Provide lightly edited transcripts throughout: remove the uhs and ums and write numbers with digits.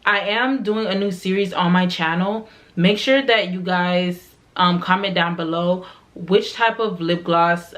I am doing a new series on my channel. Make sure that you guys comment down below which type of lip gloss,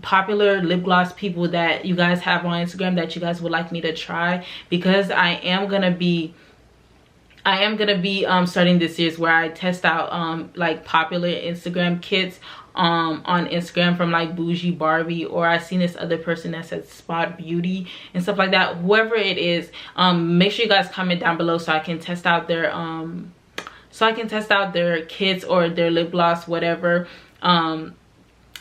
popular lip gloss people that you guys have on Instagram that you guys would like me to try, because I am gonna be starting this series where I test out like popular Instagram kits on Instagram from like Bougie Barbie, or I seen this other person that said Spot Beauty and stuff like that. Whoever it is, make sure you guys comment down below so I can test out their kits or their lip gloss, whatever.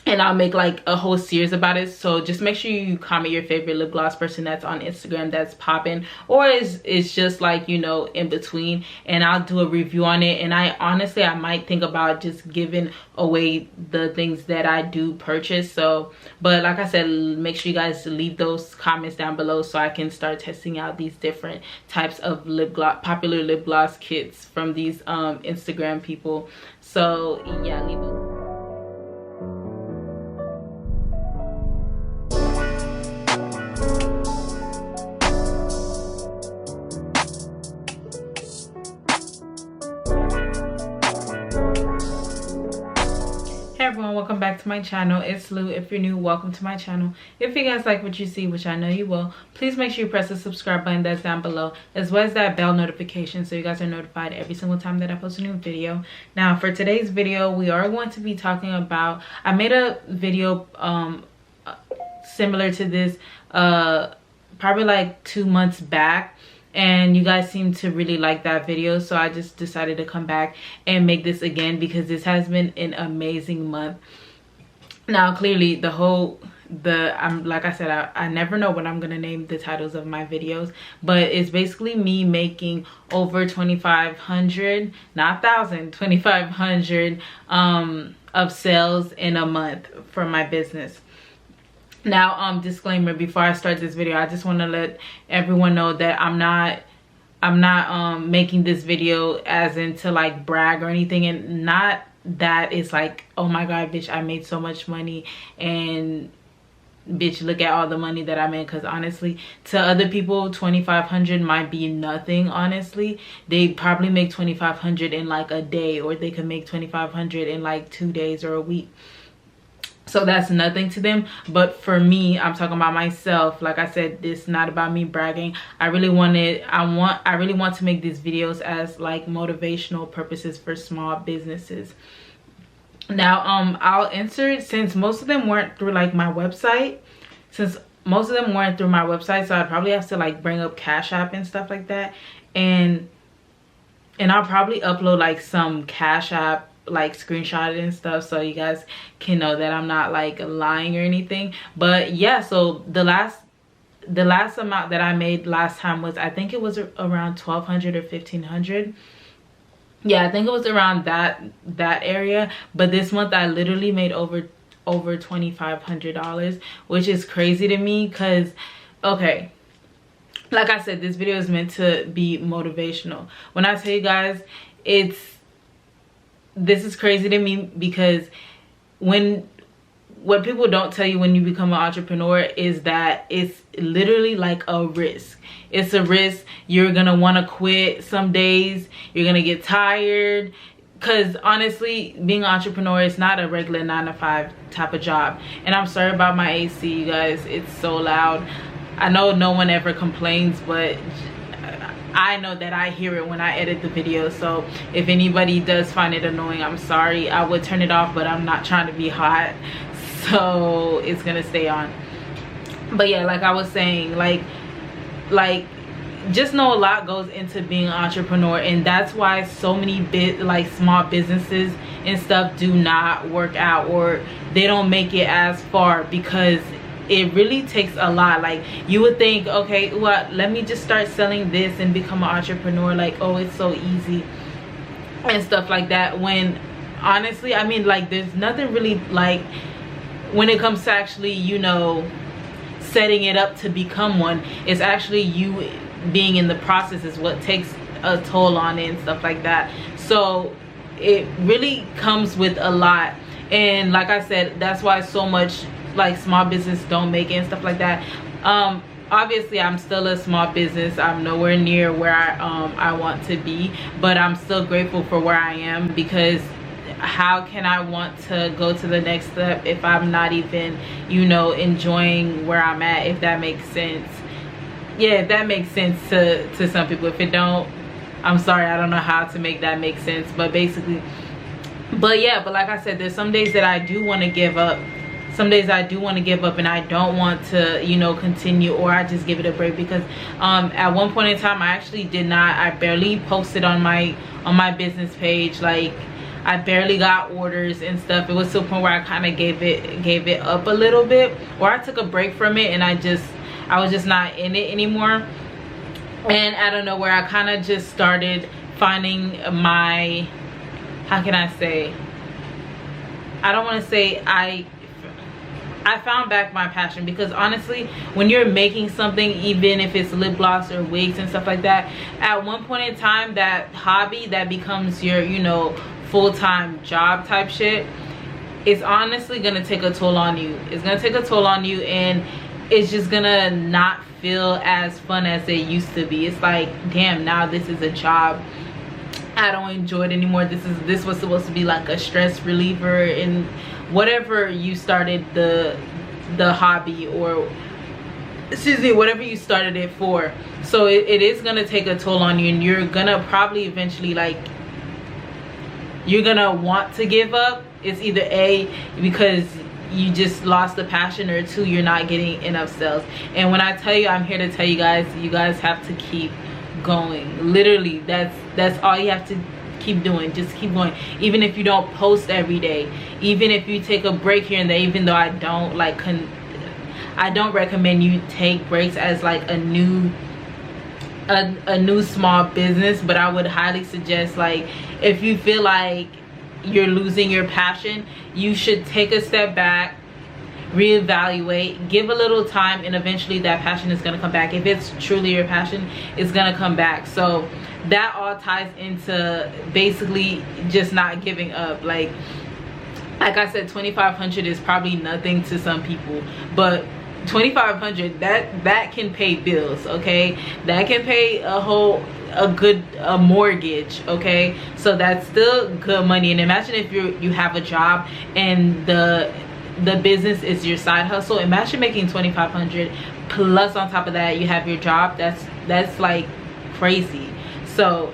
And I'll make like a whole series about it. So just make sure you comment your favorite lip gloss person that's on Instagram that's popping, or it's just like, you know, in between, and I'll do a review on it. And I might think about just giving away the things that I do purchase. So, but like I said, make sure you guys leave those comments down below so I can start testing out these different types of lip gloss, popular lip gloss kits from these Instagram people. So yeah, leave those. Welcome back to my channel. It's Lou. If you're new, welcome to my channel. If you guys like what you see, which I know you will, please make sure you press the subscribe button that's down below, as well as that bell notification so you guys are notified every single time that I post a new video. Now for today's video, we are going to be talking about, I made a video similar to this probably like 2 months back, and you guys seem to really like that video, so I just decided to come back and make this again because this has been an amazing month. Now clearly like I said, I never know what I'm gonna name the titles of my videos, but it's basically me making over 2,500, not 1,000, 2,500 of sales in a month for my business. Now, disclaimer before I start this video, I just want to let everyone know that I'm not making this video as in to like brag or anything, and not that it's like, oh my god, bitch, I made so much money, and bitch, look at all the money that I made. Because honestly, to other people, 2,500 might be nothing. Honestly, they probably make 2,500 in like a day, or they could make 2,500 in like 2 days or a week. So that's nothing to them. But for me, I'm talking about myself. Like I said, this is not about me bragging. I really want to make these videos as like motivational purposes for small businesses. Now I'll insert, since most of them weren't through like my website, so I'd probably have to like bring up Cash App and stuff like that, and I'll probably upload like some Cash App like screenshot and stuff so you guys can know that I'm not like lying or anything. But yeah, so the last amount that I made last time was, I think it was around 1,200 or 1,500. Yeah, I think it was around that area. But this month I literally made over $2,500, which is crazy to me because, okay, like I said, this video is meant to be motivational. When I tell you guys, this is crazy to me because what people don't tell you when you become an entrepreneur is that it's literally like a risk. It's a risk. You're gonna want to quit some days. You're gonna get tired, because honestly, being an entrepreneur is not a regular 9-to-5 type of job. And I'm sorry about my AC, you guys, it's so loud. I know no one ever complains, but I know that I hear it when I edit the video. So if anybody does find it annoying, I'm sorry. I would turn it off, but I'm not trying to be hot, so it's gonna stay on. But yeah, like I was saying, like just know a lot goes into being an entrepreneur, and that's why so many small businesses and stuff do not work out, or they don't make it as far, because it really takes a lot. Like, you would think, okay, well, let me just start selling this and become an entrepreneur, like, oh, it's so easy and stuff like that, when honestly, I mean, like, there's nothing really, like, when it comes to actually, you know, setting it up to become one, it's actually you being in the process is what takes a toll on it and stuff like that. So it really comes with a lot. And like I said, that's why so much like small business don't make it and stuff like that. obviously I'm still a small business. I'm nowhere near where I want to be, but I'm still grateful for where I am, because how can I want to go to the next step if I'm not even, you know, enjoying where I'm at, if that makes sense. Yeah, if that makes sense to some people. If it don't, I'm sorry, I don't know how to make that make sense. But basically, but yeah, but like I said, there's some days that I do want to give up. Some days I do want to give up and I don't want to, you know, continue, or I just give it a break. Because at one point in time I actually did not, I barely posted on my business page. Like, I barely got orders and stuff. It was to a point where I kind of gave it up a little bit, or I took a break from it, and I was just not in it anymore. And out of nowhere I kind of just started finding my, how can I say, I don't want to say I found back my passion. Because honestly, when you're making something, even if it's lip gloss or wigs and stuff like that, at one point in time, that hobby that becomes your, you know, full-time job type shit, it's honestly gonna take a toll on you. It's gonna take a toll on you, and it's just gonna not feel as fun as it used to be. It's like, damn, now this is a job. I don't enjoy it anymore. This was supposed to be like a stress reliever, and whatever you started the hobby, or excuse me, whatever you started it for. So it is gonna take a toll on you, and you're gonna probably eventually, like, you're gonna want to give up. It's either A, because you just lost the passion, or 2, you're not getting enough sales. And when I tell you, I'm here to tell you guys have to keep going. Literally, that's all you have to keep doing. Just keep going. Even if you don't post every day, even if you take a break here and there, even though I don't like I don't recommend you take breaks as like a new small business, but I would highly suggest, like, if you feel like you're losing your passion, you should take a step back, reevaluate, give a little time, and eventually that passion is going to come back. If it's truly your passion, it's going to come back. So that all ties into basically just not giving up. Like I said, 2,500 is probably nothing to some people, but 2,500, that can pay bills, okay? That can pay a mortgage, okay? So that's still good money. And imagine if you have a job and the business is your side hustle. Imagine making 2,500 plus on top of that you have your job. That's like crazy. So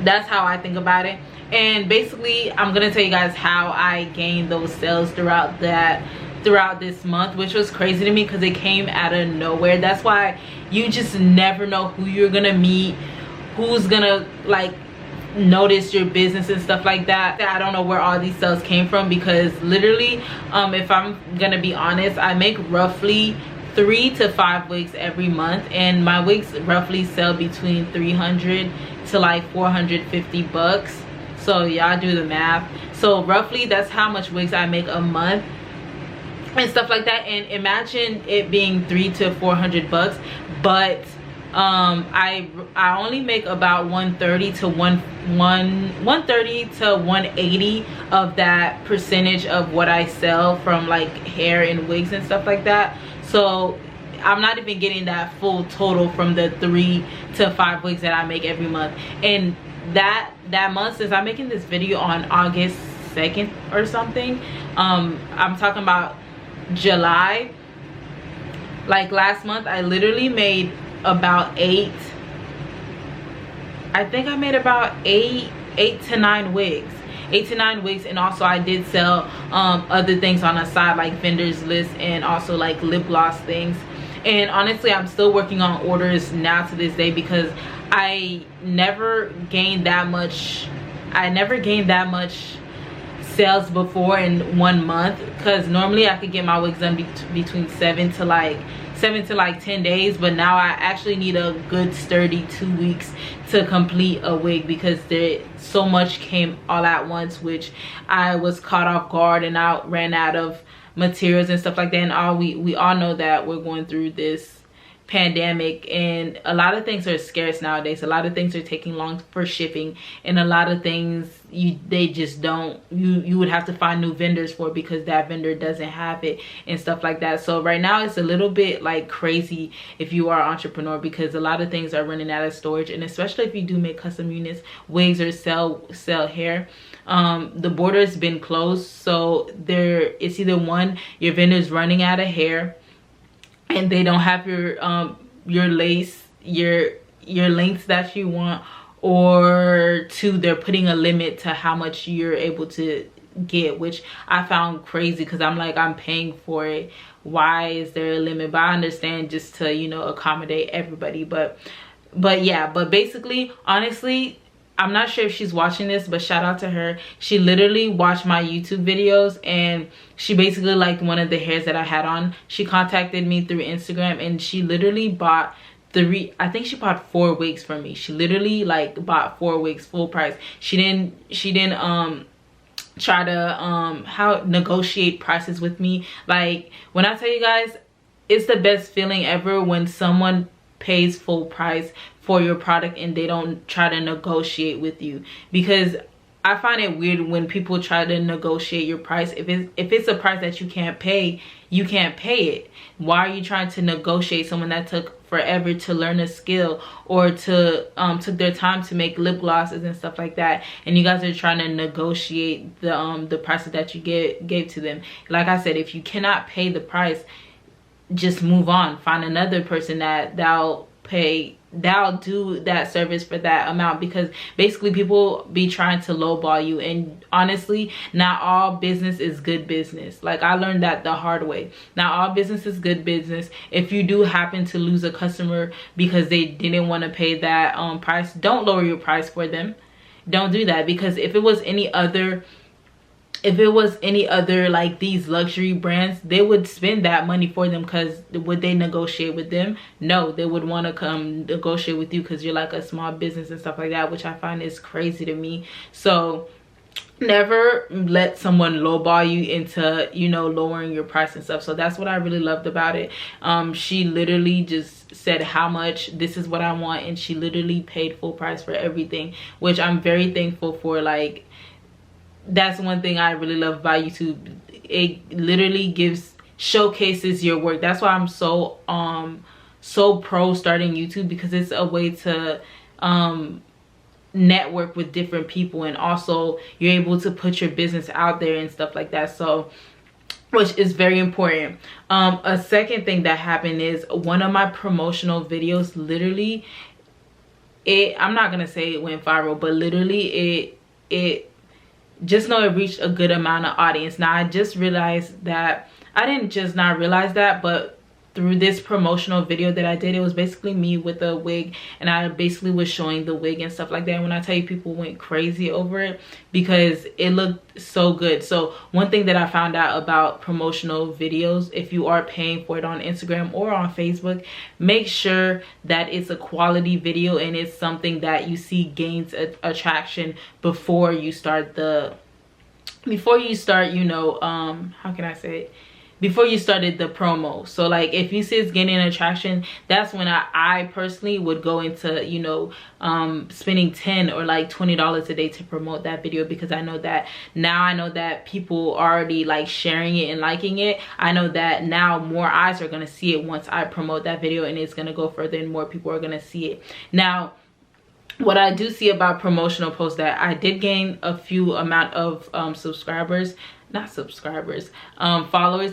that's how I think about it. And basically, I'm gonna tell you guys how I gained those sales throughout this month, which was crazy to me because it came out of nowhere. That's why you just never know who you're gonna meet, who's gonna like notice your business and stuff like that. I don't know where all these sales came from, because literally, if I'm gonna be honest, I make roughly 3 to 5 wigs every month, and my wigs roughly sell between 300 to like 450 bucks. So y'all do the math. So roughly that's how much wigs I make a month and stuff like that. And imagine it being 300 to 400 bucks, but I only make about 130 to 180 of that percentage of what I sell from like hair and wigs and stuff like that. So I'm not even getting that full total from the 3 to 5 wigs that I make every month. And that month, since I'm making this video on August 2nd or something, I'm talking about July, like last month, I literally made about I think I made about 8 to 9 wigs. 8 to 9 wigs. And also I did sell other things on the side, like vendors list, and also like lip gloss things. And honestly, I'm still working on orders now to this day, because I never gained that much sales before in 1 month, because normally I could get my wigs done between 7 to like 10 days, but now I actually need a good sturdy 2 weeks to complete a wig, because there so much came all at once, which I was caught off guard, and I ran out of materials and stuff like that. And we all know that we're going through this pandemic, and a lot of things are scarce nowadays. A lot of things are taking long for shipping, and a lot of things they just don't, you would have to find new vendors for because that vendor doesn't have it and stuff like that. So right now it's a little bit like crazy if you are an entrepreneur, because a lot of things are running out of storage, and especially if you do make custom units, wigs, or sell hair. The border has been closed, so it's either one, your vendor's running out of hair and they don't have your lace, your lengths that you want, or two, they're putting a limit to how much you're able to get, which I found crazy, because I'm like, I'm paying for it, why is there a limit? But I understand, just to, you know, accommodate everybody. But yeah, but basically, honestly, I'm not sure if she's watching this, but shout out to her. She literally watched my YouTube videos, and she basically liked one of the hairs that I had on. She contacted me through Instagram, and she literally bought I think she bought 4 wigs from me. She literally like bought 4 wigs full price. She didn't try to negotiate prices with me. Like, when I tell you guys, it's the best feeling ever when someone pays full price for your product and they don't try to negotiate with you, because I find it weird when people try to negotiate your price. If it's a price that you can't pay, you can't pay it. Why are you trying to negotiate someone that took forever to learn a skill, or to took their time to make lip glosses and stuff like that, and you guys are trying to negotiate the prices that you gave to them? Like I said, if you cannot pay the price, just move on. Find another person that'll do that service for that amount, because basically people be trying to lowball you, and honestly, not all business is good business. Like, I learned that the hard way. Not all business is good business. If you do happen to lose a customer because they didn't want to pay that price, don't lower your price for them. Don't do that, because if it was any other like these luxury brands, they would spend that money for them, because would they negotiate with them? No, they would want to come negotiate with you because you're like a small business and stuff like that, which I find is crazy to me. So never let someone lowball you into, you know, lowering your price and stuff. So that's what I really loved about it. She literally just said how much, this is what I want, and she literally paid full price for everything, which I'm very thankful for. Like, that's one thing I really love about YouTube. It literally showcases your work. That's why I'm so pro starting YouTube, because it's a way to network with different people, and also you're able to put your business out there and stuff like that, so, which is very important. A second thing that happened is one of my promotional videos, literally, I'm not gonna say it went viral, but literally it just know it reached a good amount of audience. Now, I just realized that, I didn't just not realize that, but through this promotional video that I did, it was basically me with a wig, and I basically was showing the wig and stuff like that. And when I tell you, people went crazy over it because it looked so good. So one thing that I found out about promotional videos, if you are paying for it on Instagram or on Facebook, make sure that it's a quality video and it's something that you see gains attraction before you start, you know, how can I say it? Before you started the promo. So like, if you see it's gaining attraction, that's when I personally would go into, you know, spending $10 or like $20 a day to promote that video, because I know that now, I know that people are already like sharing it and liking it. I know that now more eyes are going to see it once I promote that video, and it's going to go further and more people are going to see it. Now, what I do see about promotional posts, that I did gain a few amount of followers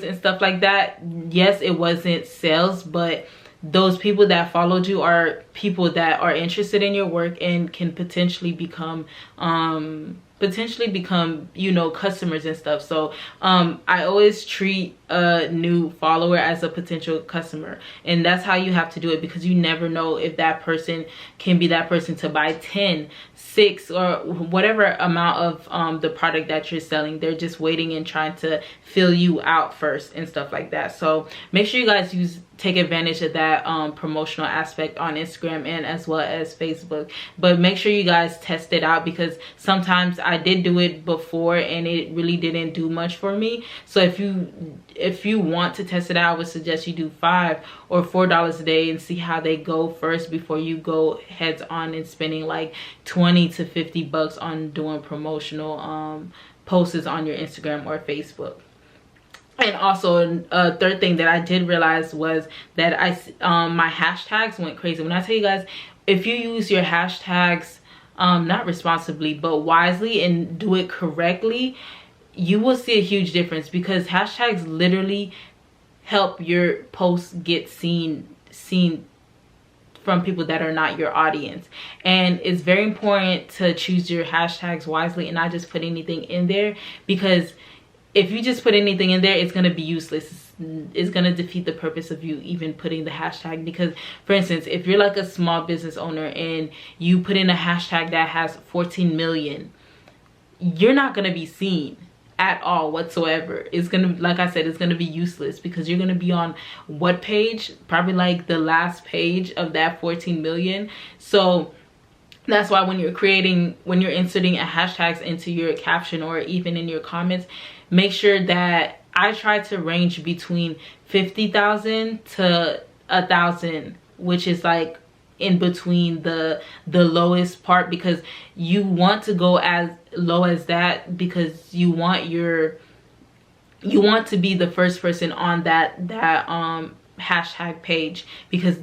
and stuff like that. Yes, it wasn't sales, but those people that followed you are people that are interested in your work and can potentially become you know, customers and stuff. So I always treat a new follower as a potential customer, and that's how you have to do it, because you never know if that person can be that person to buy 10, 6, or whatever amount of the product that you're selling. They're just waiting and trying to fill you out first and stuff like that. So make sure you guys use take advantage of that promotional aspect on Instagram and as well as Facebook. But make sure you guys test it out, because sometimes I did do it before and it really didn't do much for me. So if you want to test it out, I would suggest you do $5 or $4 a day and see how they go first before you go heads on and spending like 20 to 50 bucks on doing promotional posts on your Instagram or Facebook. And also a third thing that I did realize was that my hashtags went crazy. When I tell you guys, if you use your hashtags not responsibly but wisely and do it correctly, you will see a huge difference, because hashtags literally help your posts get seen from people that are not your audience. And it's very important to choose your hashtags wisely and not just put anything in there, because if you just put anything in there, it's going to be useless. It's going to defeat the purpose of you even putting the hashtag. Because for instance, if you're like a small business owner and you put in a hashtag that has 14 million, you're not going to be seen at all whatsoever. It's going to, like I said, it's going to be useless, because you're going to be on what page? Probably like the last page of that 14 million. So that's why when you're inserting a hashtags into your caption or even in your comments, make sure that I try to range between 50,000 to 1,000, which is like in between the lowest part, because you want to go as low as that, because you want to be the first person on that hashtag page, because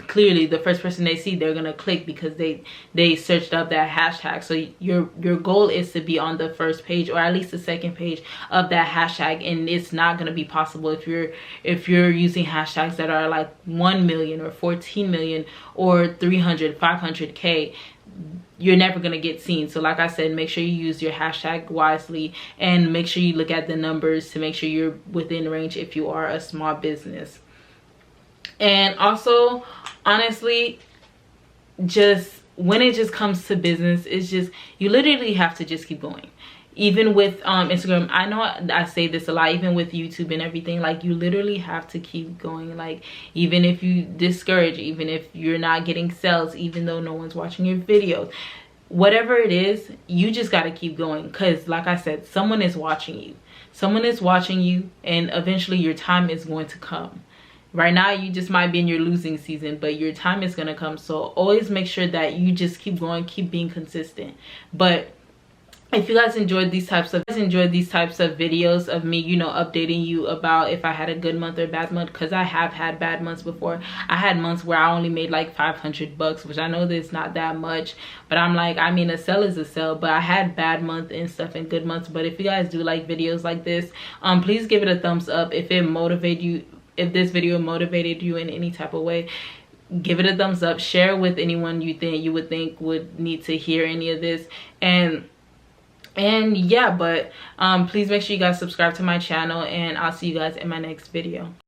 clearly the first person they see, they're gonna click because they searched up that hashtag. So your goal is to be on the first page or at least the second page of that hashtag. And it's not gonna be possible if you're using hashtags that are like 1 million or 14 million or 300 500k. You're never gonna get seen. So like I said, make sure you use your hashtag wisely and make sure you look at the numbers to make sure you're within range if you are a small business. And also, honestly, just when it just comes to business, it's just, you literally have to just keep going. Even with Instagram, I know I say this a lot, even with YouTube and everything, like you literally have to keep going. Like even if you discourage, even if you're not getting sales, even though no one's watching your videos, whatever it is, you just got to keep going. Because like I said, someone is watching you. Someone is watching you, and eventually your time is going to come. Right now you just might be in your losing season, but your time is going to come. So always make sure that you just keep going, keep being consistent. But if you guys enjoyed these types of videos of me, you know, updating you about if I had a good month or bad month, because I have had bad months before. I had months where I only made like 500 bucks, which I know that's not that much, but I'm like, I mean, a sale is a sale. But I had bad months and stuff and good months. But if you guys do like videos like this, please give it a thumbs up. If this video motivated you in any type of way, give it a thumbs up. Share with anyone you would think would need to hear any of this. And yeah, but please make sure you guys subscribe to my channel, and I'll see you guys in my next video.